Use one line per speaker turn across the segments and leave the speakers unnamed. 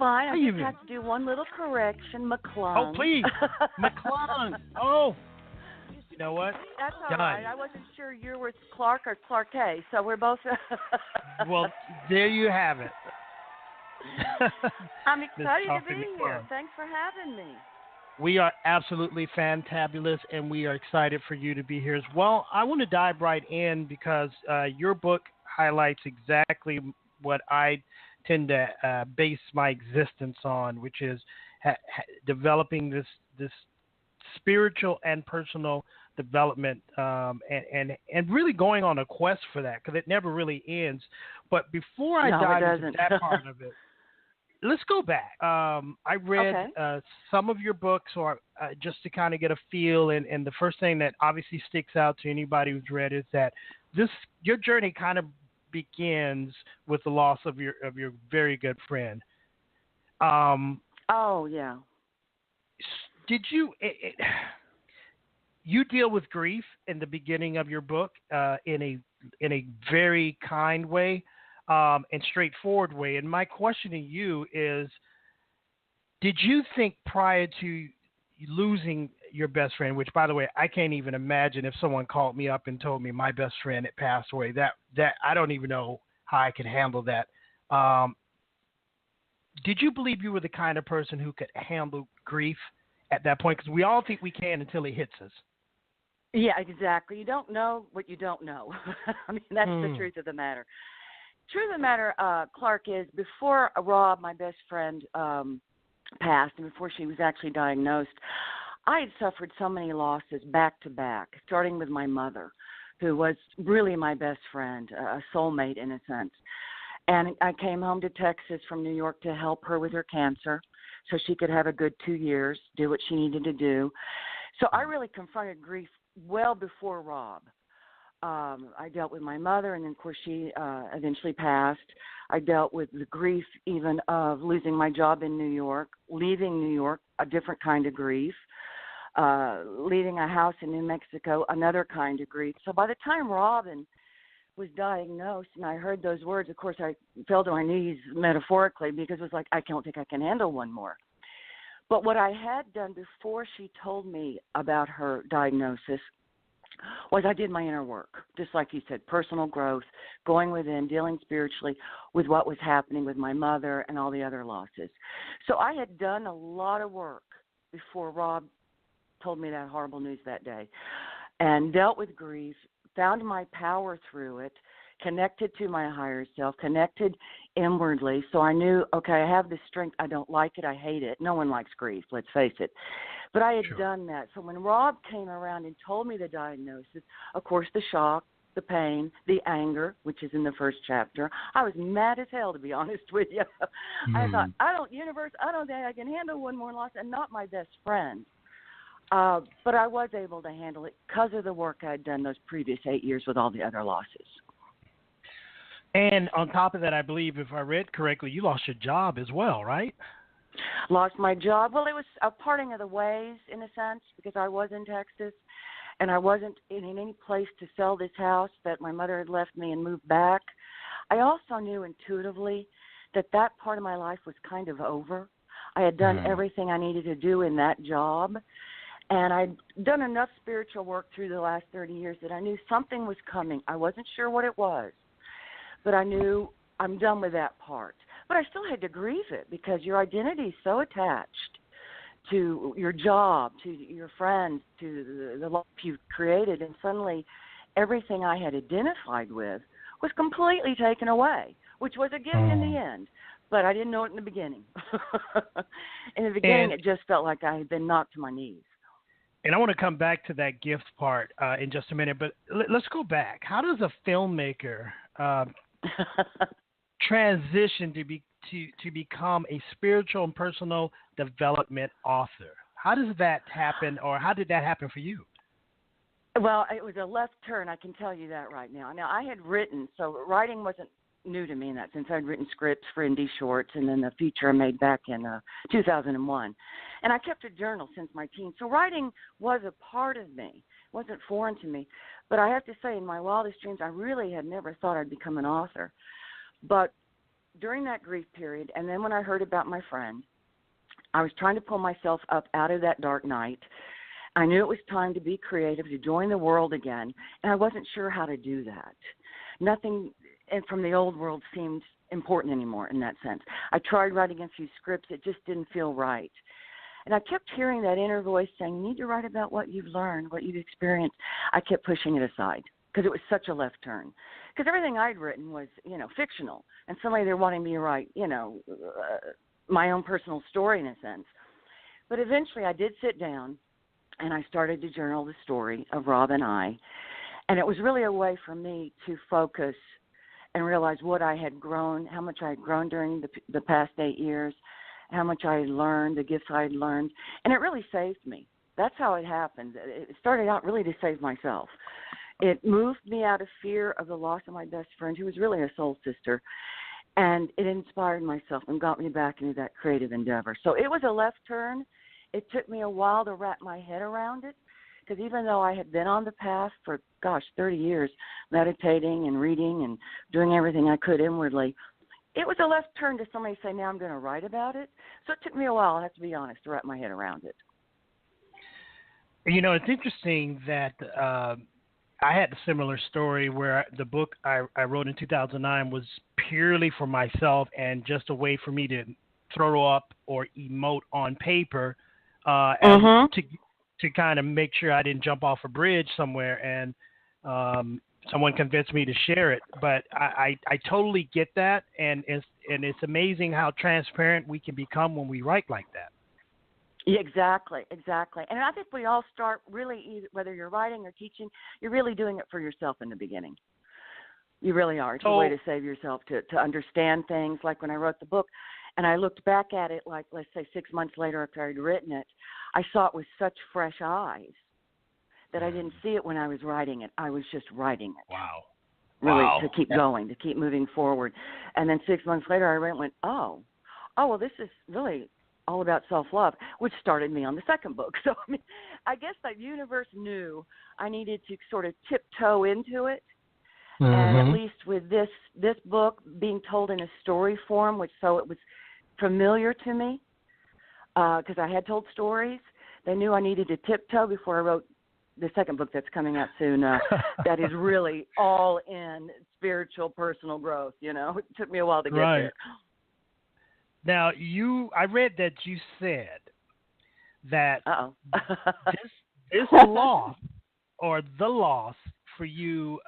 fine.
How
I
you
just
been?
have to do one little correction.
Oh,
McClung.
please. McClung. Oh, you know what?
That's all
Done.
right. I wasn't sure you were Clark or Klarque, so we're both.
Well, there you have it.
I'm
Miss
excited to
Coffee
be here.
McClung.
Thanks for having me.
We are absolutely fantabulous, and we are excited for you to be here as well. I want to dive right in because your book highlights exactly what I tend to base my existence on, which is developing this spiritual and personal development, and really going on a quest for that because it never really ends. But before I
No, it
dive into
doesn't.
that part of it, let's go back. I read
Okay.
some of your books, or just to kind of get a feel, and the first thing that obviously sticks out to anybody who's read is that your journey kind of begins with the loss of your very good friend.
Oh, yeah.
Did you you deal with grief in the beginning of your book in a very kind way and straightforward way? And my question to you is, did you think prior to losing your best friend, which by the way I can't even imagine if someone called me up and told me my best friend had passed away, that I don't even know how I could handle that. Did you believe you were the kind of person who could handle grief at that point? Because we all think we can until it hits us.
Yeah, exactly. You don't know what you don't know. I mean, that's the truth of the matter. Truth of the matter, Clark, is before Rob, my best friend, passed, and before she was actually diagnosed, I had suffered so many losses back to back, starting with my mother, who was really my best friend, a soulmate in a sense. And I came home to Texas from New York to help her with her cancer so she could have a good 2 years, do what she needed to do. So I really confronted grief well before Rob. I dealt with my mother, and then, of course, she eventually passed. I dealt with the grief even of losing my job in New York, leaving New York, a different kind of grief, leaving a house in New Mexico, another kind of grief. So by the time Robin was diagnosed and I heard those words, of course, I fell to my knees metaphorically because it was like, I don't think I can handle one more. But what I had done before she told me about her diagnosis was I did my inner work, just like you said, personal growth, going within, dealing spiritually with what was happening with my mother and all the other losses. So I had done a lot of work before Rob told me that horrible news that day, and dealt with grief, found my power through it, connected to my higher self, connected inwardly. So I knew, okay, I have this strength. I don't like it. I hate it. No one likes grief, let's face it. But I had done that. So when Rob came around and told me the diagnosis, of course, the shock, the pain, the anger, which is in the first chapter, I was mad as hell, to be honest with you. I thought, universe, I don't think I can handle one more loss, and not my best friend. But I was able to handle it because of the work I'd done those previous 8 years with all the other losses.
And on top of that, I believe, if I read correctly, you lost your job as well, right?
Lost my job. Well, it was a parting of the ways in a sense because I was in Texas and I wasn't in any place to sell this house that my mother had left me and moved back. I also knew intuitively that that part of my life was kind of over. I had done everything I needed to do in that job, and I'd done enough spiritual work through the last 30 years that I knew something was coming. I wasn't sure what it was, but I knew I'm done with that part. But I still had to grieve it because your identity is so attached to your job, to your friends, to the life you've created, and suddenly everything I had identified with was completely taken away, which was a gift in the end. But I didn't know it in the beginning. In the beginning, it just felt like I had been knocked to my knees.
And I want to come back to that gift part in just a minute, but let's go back. How does a filmmaker transition to become a spiritual and personal development author? How does that happen, or how did that happen for you?
Well, it was a left turn, I can tell you that right now. Now, I had written, so writing wasn't new to me in that sense. I'd written scripts for indie shorts and then the feature I made back in 2001. And I kept a journal since my teens. So writing was a part of me. It wasn't foreign to me. But I have to say, in my wildest dreams, I really had never thought I'd become an author. But during that grief period, and then when I heard about my friend, I was trying to pull myself up out of that dark night. I knew it was time to be creative, to join the world again, and I wasn't sure how to do that. Nothing from the old world seemed important anymore in that sense. I tried writing a few scripts. It just didn't feel right. And I kept hearing that inner voice saying, you need to write about what you've learned, what you've experienced. I kept pushing it aside because it was such a left turn. Because everything I'd written was, fictional. And suddenly they're wanting me to write, my own personal story in a sense. But eventually I did sit down and I started to journal the story of Rob and I. And it was really a way for me to focus and realize what I had grown, how much I had grown during the past 8 years, how much I had learned, the gifts I had learned. And it really saved me. That's how it happened. It started out really to save myself. It moved me out of fear of the loss of my best friend, who was really a soul sister. And it inspired myself and got me back into that creative endeavor. So it was a left turn. It took me a while to wrap my head around it, because even though I had been on the path for, 30 years, meditating and reading and doing everything I could inwardly, it was a left turn to somebody say, now I'm going to write about it. So it took me a while, I have to be honest, to wrap my head around it.
It's interesting that I had a similar story where the book I wrote in 2009 was purely for myself and just a way for me to throw up or emote on paper and to kind of make sure I didn't jump off a bridge somewhere and someone convinced me to share it. But I totally get that, and it's amazing how transparent we can become when we write like that.
Yeah, exactly. And I think we all start really, whether you're writing or teaching, you're really doing it for yourself in the beginning. You really are. It's a way to save yourself, to understand things. Like when I wrote the book and I looked back at it, like let's say 6 months later after I'd written it, I saw it with such fresh eyes that I didn't see it when I was writing it. I was just writing it.
Wow.
Really, to keep going, to keep moving forward. And then 6 months later I read and went, oh, well, this is really all about self-love, which started me on the second book. So, I guess the universe knew I needed to sort of tiptoe into it. And at least with this book being told in a story form, so it was familiar to me, because I had told stories, they knew I needed to tiptoe before I wrote the second book that's coming out soon. That is really all in spiritual, personal growth. It took me a while to get there.
Now, I read that you said that this loss or the loss for you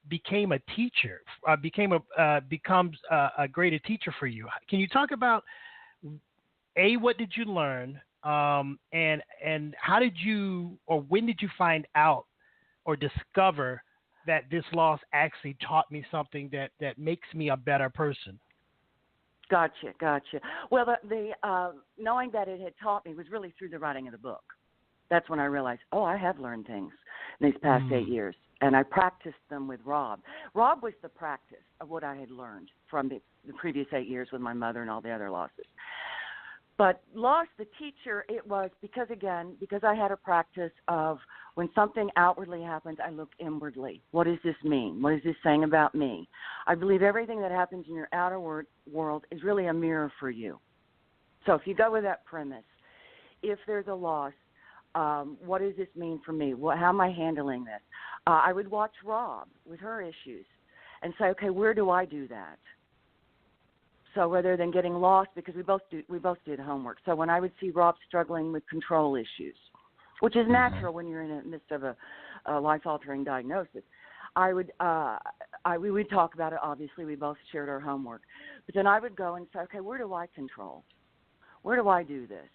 became a teacher, becomes a greater teacher for you. Can you talk about, what did you learn, and how did you, or when did you find out or discover that this loss actually taught me something that makes me a better person?
Gotcha. Well, the knowing that it had taught me was really through the writing of the book. That's when I realized, I have learned things in these past 8 years, and I practiced them with Rob. Rob was the practice of what I had learned from the previous 8 years with my mother and all the other losses. But loss, the teacher, it was because I had a practice of when something outwardly happens, I look inwardly. What does this mean? What is this saying about me? I believe everything that happens in your outer world is really a mirror for you. So if you go with that premise, if there's a loss, what does this mean for me? How am I handling this? I would watch Rob with her issues and say, okay, where do I do that? So rather than getting lost, because we both did homework. So when I would see Rob struggling with control issues, which is natural when you're in the midst of a life-altering diagnosis, we would talk about it. Obviously, we both shared our homework. But then I would go and say, okay, where do I control? Where do I do this?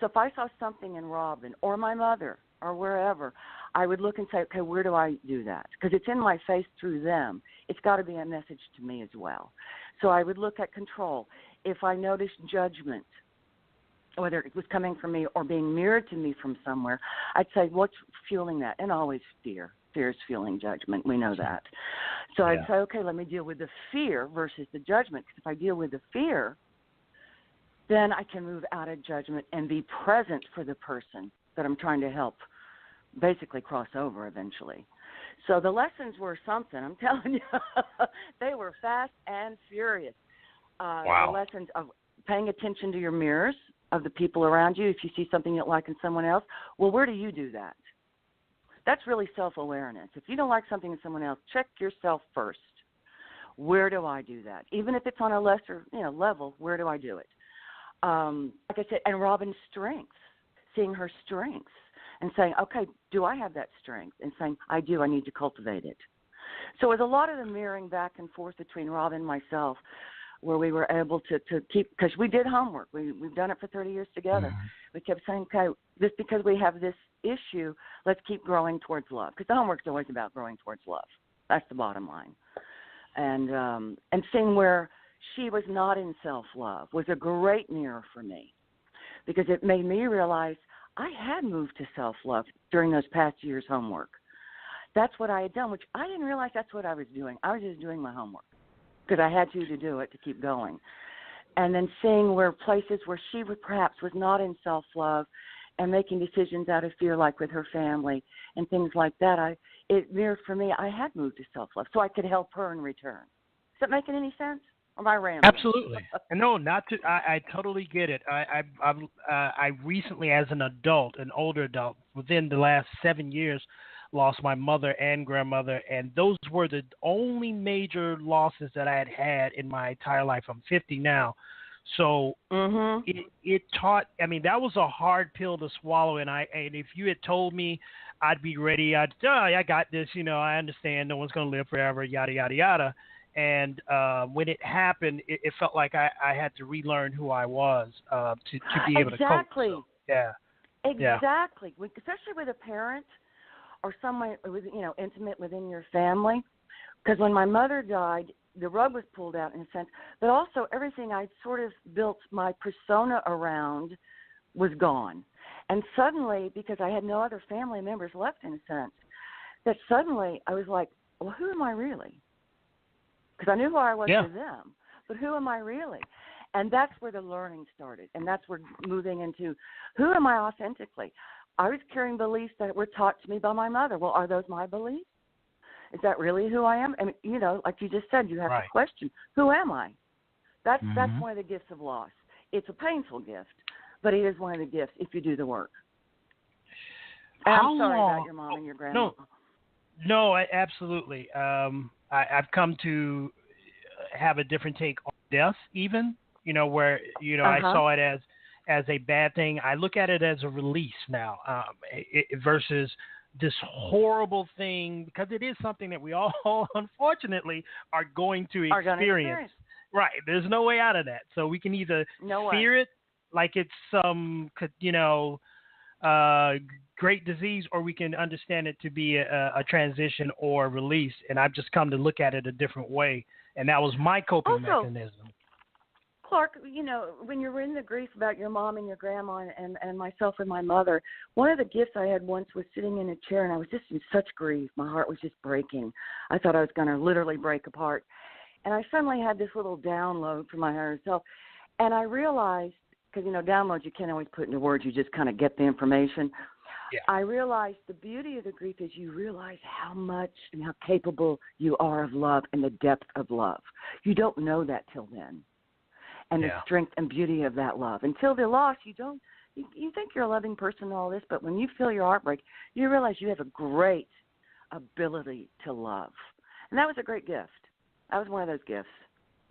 So if I saw something in Robin or my mother or wherever, I would look and say, okay, where do I do that? Because it's in my face through them. It's got to be a message to me as well. So I would look at control. If I noticed judgment, whether it was coming from me or being mirrored to me from somewhere, I'd say, what's fueling that? And always fear. Fear is fueling judgment. We know that. So I'd say, okay, let me deal with the fear versus the judgment. Because if I deal with the fear, then I can move out of judgment and be present for the person that I'm trying to help basically cross over eventually. So the lessons were something, I'm telling you. They were fast and furious.
Wow.
The lessons of paying attention to your mirrors of the people around you. If you see something you don't like in someone else, well, where do you do that? That's really self-awareness. If you don't like something in someone else, check yourself first. Where do I do that? Even if it's on a lesser, level, where do I do it? Like I said, and Robin's strengths, seeing her strengths and saying, okay, do I have that strength? And saying, I do, I need to cultivate it. So it was a lot of the mirroring back and forth between Robin and myself, where we were able to keep, because we did homework. We've done it for 30 years together.
Mm-hmm.
We kept saying, okay, just because we have this issue, let's keep growing towards love. Because the homework's always about growing towards love. That's the bottom line. And seeing where she was not in self-love was a great mirror for me, because it made me realize I had moved to self-love during those past years' homework. That's what I had done, which I didn't realize that's what I was doing. I was just doing my homework because I had to do it to keep going. And then seeing where places where she perhaps was not in self-love and making decisions out of fear, like with her family and things like that, it mirrored for me I had moved to self-love so I could help her in return. Is that making any sense? Or am I rambling?
Absolutely. No, not to. I totally get it. I recently, as an adult, an older adult, within the last 7 years, lost my mother and grandmother, and those were the only major losses that I had in my entire life. I'm 50 now. So it taught. I mean, that was a hard pill to swallow, and if you had told me I'd be ready, I got this. I understand. No one's going to live forever. Yada yada yada. And when it happened, it felt like I had to relearn who I was to be able to cope.
Exactly.
So, yeah.
Exactly. Yeah. Especially with a parent or someone intimate within your family. Because when my mother died, the rug was pulled out in a sense, but also everything I'd sort of built my persona around was gone. And suddenly, because I had no other family members left in a sense, that suddenly I was like, well, who am I really? Because I knew who I was to them, but who am I really? And that's where the learning started, and that's where moving into who am I authentically? I was carrying beliefs that were taught to me by my mother. Well, are those my beliefs? Is that really who I am? I mean, like you just said, you have to question, who am I? That's one of the gifts of loss. It's a painful gift, but it is one of the gifts if you do the work. And I'm sorry about your mom and your grandma.
No, absolutely. I've come to have a different take on death, even, where, I saw it as a bad thing. I look at it as a release now, versus this horrible thing, because it is something that we all, unfortunately, are going to experience. Right. There's no way out of that. So we can either fear it like it's some, great disease, or we can understand it to be a transition or release. And I've just come to look at it a different way. And that was my coping mechanism.
Clark, when you were in the grief about your mom and your grandma and myself and my mother, one of the gifts I had once was sitting in a chair, and I was just in such grief. My heart was just breaking. I thought I was going to literally break apart. And I suddenly had this little download from my higher self. And I realized, because, downloads you can't always put into words. You just kind of get the information. Yeah. I realized the beauty of the grief is you realize how much and how capable you are of love and the depth of love. You don't know that till then. And the strength and beauty of that love. Until the loss, you think you're a loving person and all this, but when you feel your heartbreak, you realize you have a great ability to love. And that was a great gift. That was one of those gifts.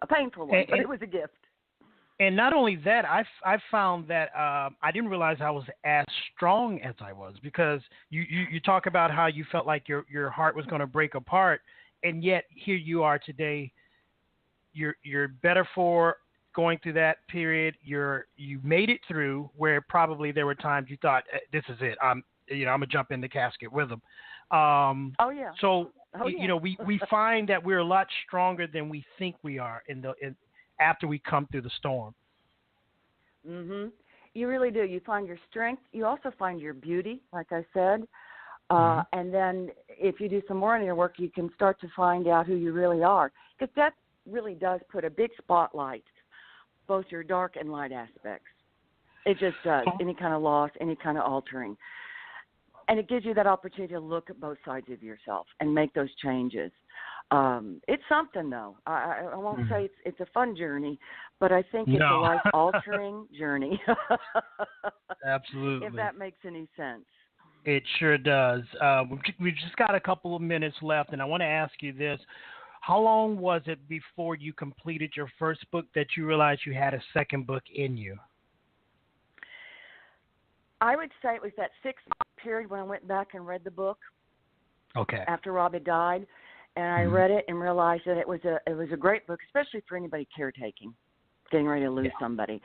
A painful one, but it was a gift.
And not only that, I found that I didn't realize I was as strong as I was, because you talk about how you felt like your heart was going to break apart, and yet here you are today. You're better for going through that period. You made it through, where probably there were times you thought, this is it. I'm gonna jump in the casket with them. So we find that we're a lot stronger than we think we are after we come through the storm.
Mhm. You really do. You find your strength. You also find your beauty, like I said. And then if you do some more in your work, you can start to find out who you really are, because that really does put a big spotlight, both your dark and light aspects. It just does. Any kind of loss, any kind of altering. and it gives you that opportunity to look at both sides of yourself and make those changes. It's something, though. I won't say it's a fun journey, but I think it's a life-altering journey.
Absolutely.
If that makes any sense.
It sure does. We've just got a couple of minutes left, and I want to ask you this. How long was it before you completed your first book that you realized you had a second book in you?
I would say it was that 6-month period when I went back and read the book.
Okay.
After Rob had died, and I read it and realized that it was a great book, especially for anybody caretaking, getting ready to lose somebody,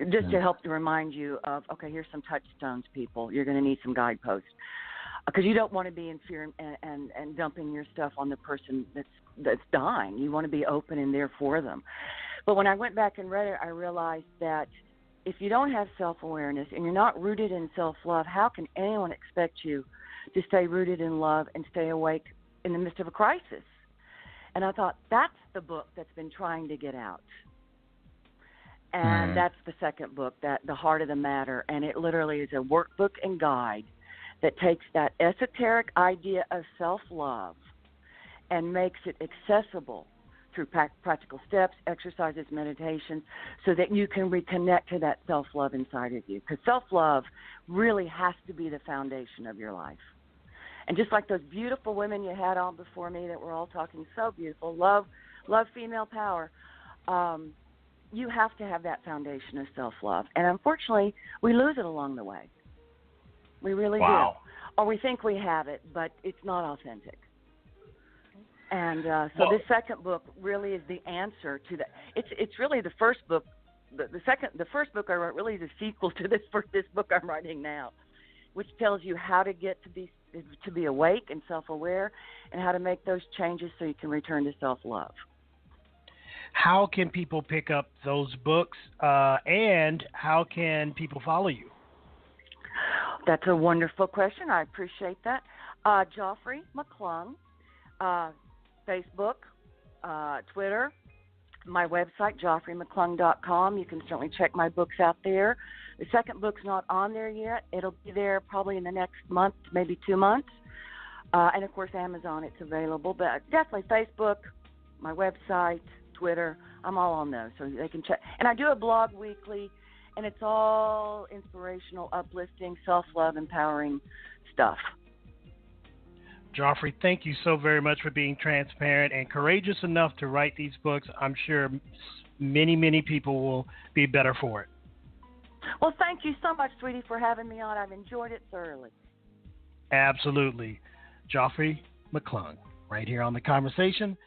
just to help to remind you of, okay, here's some touchstones, people. You're going to need some guideposts, because you don't want to be in fear and dumping your stuff on the person that's dying. You want to be open and there for them. But when I went back and read it, I realized that if you don't have self-awareness and you're not rooted in self-love, how can anyone expect you to stay rooted in love and stay awake in the midst of a crisis? And I thought, that's the book that's been trying to get out. And that's the second book, that The Heart of the Matter. And it literally is a workbook and guide that takes that esoteric idea of self-love and makes it accessible through practical steps, exercises, meditations, so that you can reconnect to that self-love inside of you. Because self-love really has to be the foundation of your life. And just like those beautiful women you had on before me that were all talking so beautiful, love female power, you have to have that foundation of self-love. And unfortunately, we lose it along the way. We really do. Or we think we have it, but it's not authentic. And so this second book really is the answer to that. It's really the first book. The first book I wrote really is a sequel to this book I'm writing now, which tells you how to get to be awake and self-aware, and how to make those changes so you can return to self-love.
How can people pick up those books, and how can people follow you?
That's a wonderful question. I appreciate that. Joffrey McClung, Facebook, Twitter, my website, joffreymcclung.com. You can certainly check my books out there. The second book's not on there yet. It'll be there probably in the next month, maybe 2 months. And, of course, Amazon, it's available. But definitely Facebook, my website, Twitter, I'm all on those, so they can check. And I do a blog weekly, and it's all inspirational, uplifting, self-love, empowering stuff.
Joffrey, thank you so very much for being transparent and courageous enough to write these books. I'm sure many, many people will be better for it.
Well, thank you so much, sweetie, for having me on. I've enjoyed it thoroughly.
Absolutely. Joffrey McClung, right here on The Conversation.